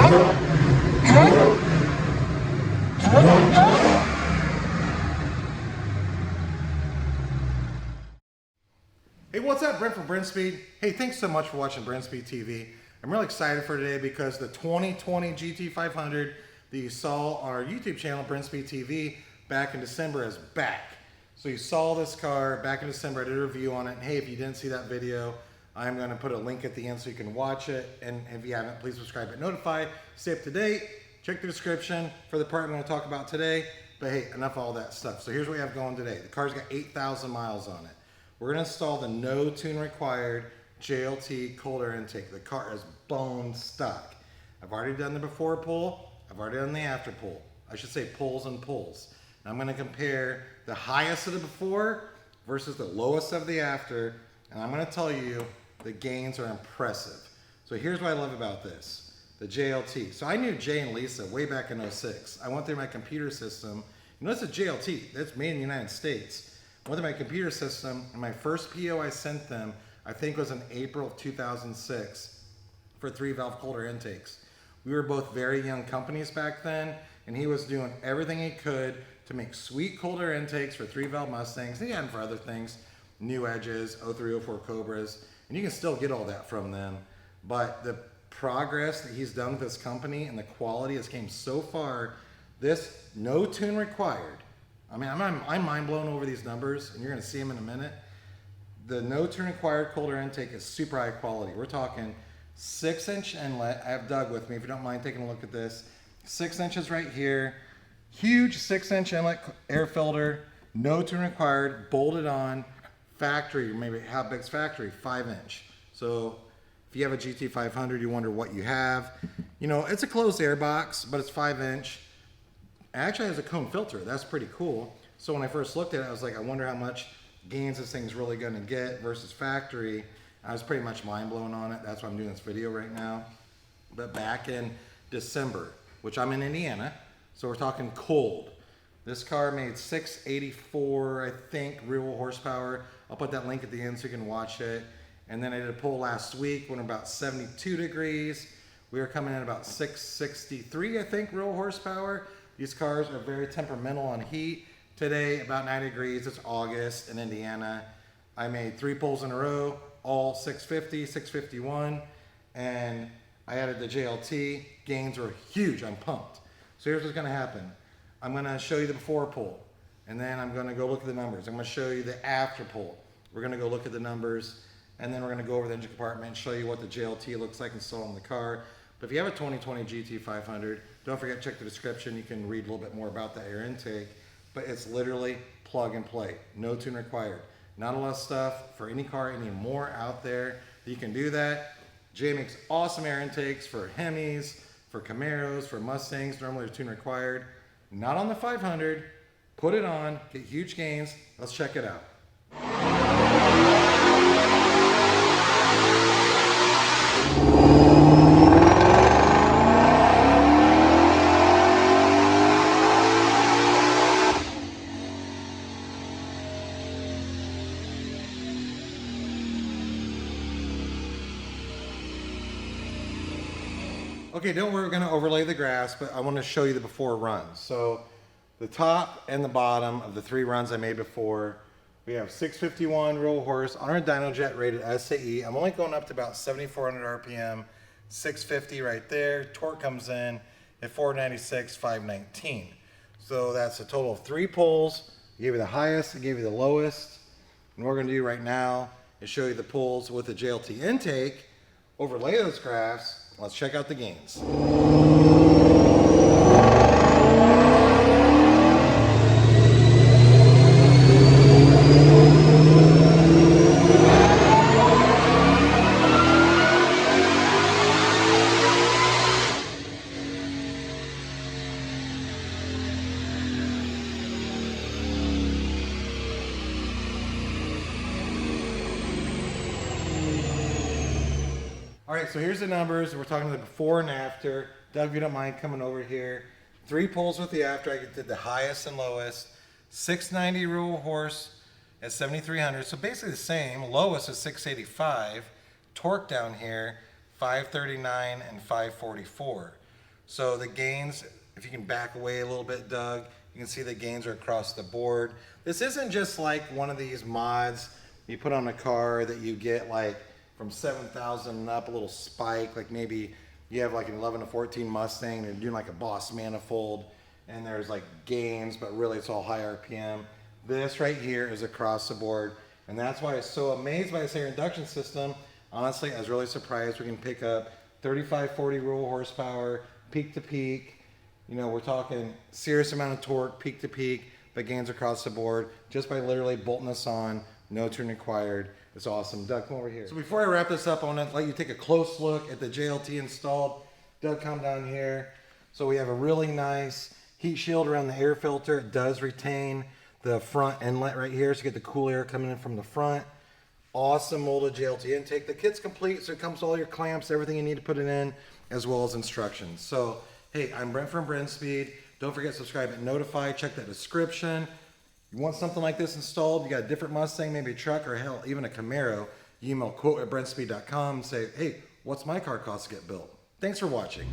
Hey, what's up? Brent from Brenspeed. Hey, thanks so much for watching Brenspeed TV. I'm really excited for today because the 2020 GT500 that you saw on our YouTube channel, Brenspeed TV, back in December is back. So you saw this car back in December. I did a review on it. And hey, if you didn't see that video, I'm going to put a link at the end so you can watch it. And if you haven't, please subscribe and notify. Stay up to date. Check the description for the part I'm going to talk about today. But hey, enough of all that stuff. So here's what we have going today. The car's got 8,000 miles on it. We're going to install the no tune required JLT cold air intake. The car is bone stuck. I've already done the before pull. I've already done the after pull. I should say pulls and pulls. And I'm going to compare the highest of the before versus the lowest of the after. And I'm going to tell you the gains are impressive. So here's what I love about this. The JLT. So I knew Jay and Lisa way back in 06. I went through my computer system. You know, it's a JLT. That's made in the United States. I went through my computer system, and my first PO I sent them, I think was in April of 2006 for 3-valve cold air intakes. We were both very young companies back then, and he was doing everything he could to make sweet cold air intakes for 3-valve Mustangs. He had them for other things, New Edges, 03, 04 Cobras, and you can still get all that from them. But the progress that he's done with this company and the quality has came so far. This no tune required. I mean, I'm mind blown over these numbers, and you're going to see them in a minute. The no tune required cold air intake is super high quality. We're talking 6-inch inlet. I have Doug with me if you don't mind taking a look at this. 6 inches right here. Huge 6-inch inlet air filter. No tune required. Bolted on. Factory, maybe how big's factory? 5-inch. So if you have a GT500, you wonder what you have. You know, it's a closed air box, but it's 5-inch. Actually has a cone filter. That's pretty cool. So when I first looked at it, I was like, I wonder how much gains this thing's really going to get versus factory. I was pretty much mind blown on it. That's why I'm doing this video right now. But back in December, which I'm in Indiana, so we're talking cold. This car made 684, I think, real horsepower. I'll put that link at the end so you can watch it. And then I did a pull last week when about 72 degrees. We were coming in about 663, I think, real horsepower. These cars are very temperamental on heat. Today, about 90 degrees, it's August in Indiana. I made 3 pulls in a row, all 650, 651, and I added the JLT. Gains were huge, I'm pumped. So here's what's gonna happen. I'm gonna show you the before pull, and then I'm gonna go look at the numbers. I'm gonna show you the after pull. We're gonna go look at the numbers, and then we're gonna go over the engine compartment and show you what the JLT looks like installed in the car. But if you have a 2020 GT500, don't forget to check the description. You can read a little bit more about the air intake, but it's literally plug and play. No tune required. Not a lot of stuff for any car anymore out there that you can do that. Jay makes awesome air intakes for Hemis, for Camaros, for Mustangs. Normally they're tune required. Not on the 500. Put it on, get huge gains. Let's check it out. Okay, don't worry, we're gonna overlay the graphs, but I wanna show you the before runs. So the top and the bottom of the 3 runs I made before, we have 651 real horse on our dyno jet rated SAE. I'm only going up to about 7,400 RPM, 650 right there. Torque comes in at 496, 519. So that's a total of 3 pulls. I gave you the highest, I gave you the lowest. And what we're gonna do right now is show you the pulls with the JLT intake, overlay those graphs. Let's check out the gains. All right, so here's the numbers. We're talking the before and after. Doug, if you don't mind coming over here. 3 pulls with the after. I did the highest and lowest. 690 real horse at 7,300. So basically the same. Lowest is 685. Torque down here, 539 and 544. So the gains, if you can back away a little bit, Doug, you can see the gains are across the board. This isn't just like one of these mods you put on a car that you get like from 7,000 and up, a little spike, like maybe you have like an 11 to 14 Mustang and you're doing like a Boss manifold and there's like gains, but really it's all high RPM. This right here is across the board, and that's why I was so amazed by this air induction system. Honestly, I was really surprised we can pick up 35, 40 roll horsepower, peak to peak. You know, we're talking serious amount of torque, peak to peak, but gains across the board just by literally bolting this on, no tuning required. It's awesome. Doug, come over here. So before I wrap this up, I want to let you take a close look at the JLT installed. Doug, come down here. So we have a really nice heat shield around the air filter. It does retain the front inlet right here, so you get the cool air coming in from the front. Awesome molded JLT intake. The kit's complete, so it comes with all your clamps, everything you need to put it in, as well as instructions. So, hey, I'm Brent from Brenspeed. Don't forget to subscribe and notify. Check that description. You want something like this installed, you got a different Mustang, maybe a truck, or hell, even a Camaro, you email quote@brenspeed.com and say, hey, what's my car cost to get built? Thanks for watching.